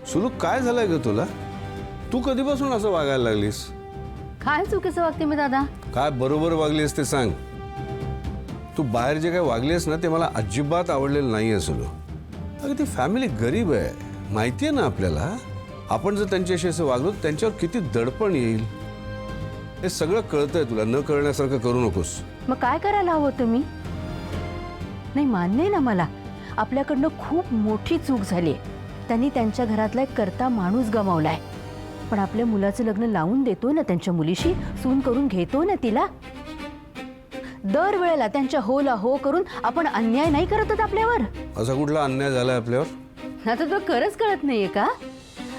सुलू काय झालंय ग तुला? तू कधीपासून असं वागायला लागलीस? काय चुकीचं वागते मी दादा? काय बरोबर वागलीस ते सांग. तू बाहेर जे काय वागलीस ना ते मला अजिबात आवडलेलं नाहीये सुलू. अगं ती फॅमिली गरीब आहे, माहितीये ना आपल्याला. आपण जर त्यांच्याशी असं वागलो त्यांच्यावर किती दडपण येईल हे सगळं कळतंय तुला. न कळण्यासारखं करू नकोस. मग काय करायला हवं तुम्ही? नाही, मान्य आहे ना मला, आपल्याकडनं खूप मोठी चूक झाली. त्यांनी त्यांच्या घरातला एक करता माणूस गमावलाय. पण आपल्या मुलाचं लग्न लावून देतो ना त्यांच्या मुलीशी, सून करून घेतो ना तिला. दरवेळेला त्यांच्या होला हो करून आपण अन्याय नाही करत आहोत आपल्यावर? असा कुठला अन्याय झालाय आपल्यावर? आता तो खरंच कळत नाहीये का?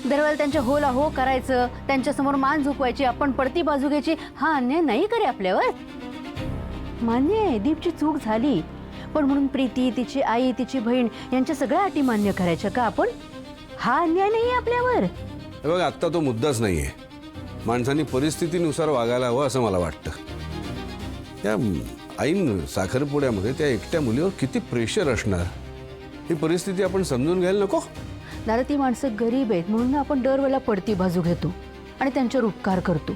दरवेळेला त्यांच्या होला हो करायचं, त्यांच्यासमोर मान झुकवायची, आपण पडती बाजू घ्यायची, हा अन्याय नाही करे आपल्यावर? मान्य आहे दीपची चूक झाली, पण म्हणून प्रीती, तिची आई, तिची बहीण यांच्या सगळ्या अटी मान्य करायच्या का आपण? हा अन्याय नाही आपल्यावर? हे बघ, आत्ता तो मुद्दाच नाहीये. माणसांनी परिस्थितीनुसार वागायला हवं असं मला वाटतं. त्या ऐन साखरपुड्यामध्ये त्या एकट्या मुलीवर किती प्रेशर असणार, ही परिस्थिती आपण समजून घ्यायला नको? दादा, ती माणसं गरीब आहेत म्हणून आपण दरवेळेला पडती बाजू घेतो आणि त्यांच्यावर उपकार करतो.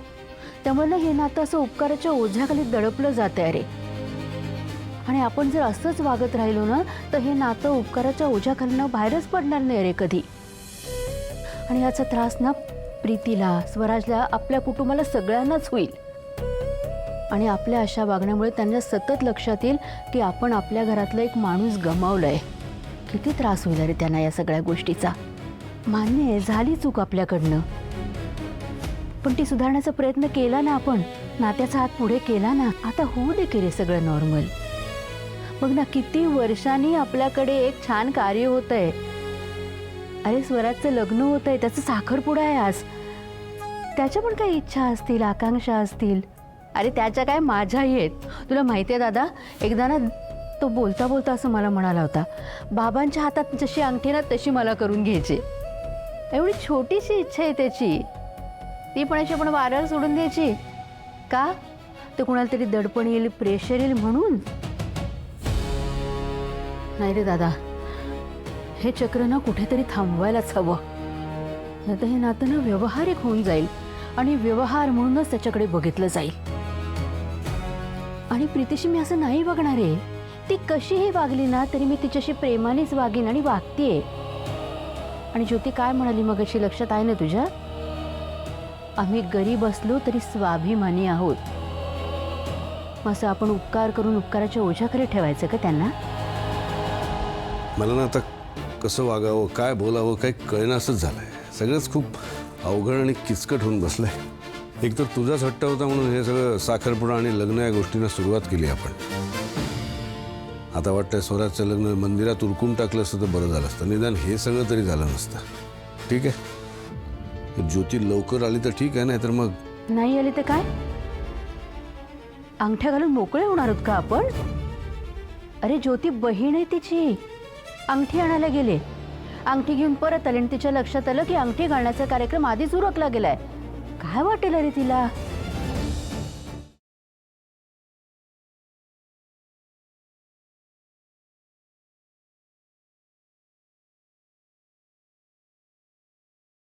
त्यामुळे ना हे नातं असं उपकाराच्या ओझ्याखाली दडपलं जात आहे रे. आणि आपण जर असंच वागत राहिलो ना तर हे नातं उपकाराच्या ओझ्याखालीनं बाहेरच पडणार नाही रे कधी. आणि याचा त्रास ना प्रीतीला, स्वराजला, आपल्या कुटुंबाला सगळ्यांनाच होईल. आणि आपल्या अशा वागण्यामुळे त्यांना सतत लक्षात येईल की आपण आपल्या घरातला एक माणूस गमावलाय. किती त्रास होईल रे त्यांना या सगळ्या गोष्टीचा. मान्य आहे झाली चूक आपल्याकडनं, पण ती सुधारण्याचा प्रयत्न केला ना आपण, नात्याचा हात पुढे केला ना. आता होऊ दे की रे सगळं नॉर्मल. बघ ना, किती वर्षांनी आपल्याकडे एक छान कार्य होत आहे. अरे स्वराजचं लग्न होत आहे, त्याचं साखरपुडा आहे आज. त्याच्या पण काही इच्छा असतील, आकांक्षा असतील. अरे त्याच्या काय, माझ्याही आहेत. तुला माहिती आहे दादा, एकदा ना तो बोलता बोलता असं मला म्हणाला होता, बाबांच्या हातात जशी अंगठी ना तशी मला करून घ्यायची. एवढी छोटीशी इच्छा आहे त्याची, ती पण अशी आपण वाऱ्यावर सोडून द्यायची का? ते कुणाला तरी दडपण येईल, प्रेशर येईल म्हणून? नाही रे दादा, हे चक्र ना कुठेतरी थांबवायलाच हवं. नाही तर हे नातं ना व्यवहारिक होऊन जाईल आणि व्यवहार म्हणूनच त्याच्याकडे बघितलं जाईल. आणि प्रीतीशी मी असं नाही वागणार आहे. ती कशीही वागली ना तरी मी तिच्याशी प्रेमानेच वागेन आणि वागतेय. आणि ज्योती काय म्हणाली मगाशी, लक्षात आहे ना तुझ्या? आम्ही गरीब असलो तरी स्वाभिमानी आहोत. असं आपण उपकार करून उपकाराच्या ओझ्याखाली ठेवायचं का त्यांना? मला ना आता कसं वागावं, काय बोलावं, काही कळेनासंच झालंय. सगळंच खूप अवघड आणि किचकट होऊन बसलंय. एक तर तुझाच हट्ट होता म्हणून हे सगळं साखरपुडा आणि लग्न या गोष्टींना सुरुवात केली आपण. आता वाटतंय स्वराजचं लग्न मंदिरात उरकून टाकलं असतं तर बरं झालं असतं. निदान हे सगळं तरी झालं नसतं. ठीक आहे, ज्योती लवकर आली तर ठीक आहे, नाही तर मग नाही आली तर काय? अंगठ्या घालून मोकळे होणार आहोत का आपण? अरे ज्योती बहीण आहे तिची, अंगठी आणायला गेले, अंगठी घेऊन परत आले आणि तिच्या लक्षात आलं की अंगठी घालण्याचा कार्यक्रम आधीच उरकला गेलाय. काय वाटेल अरे तिला?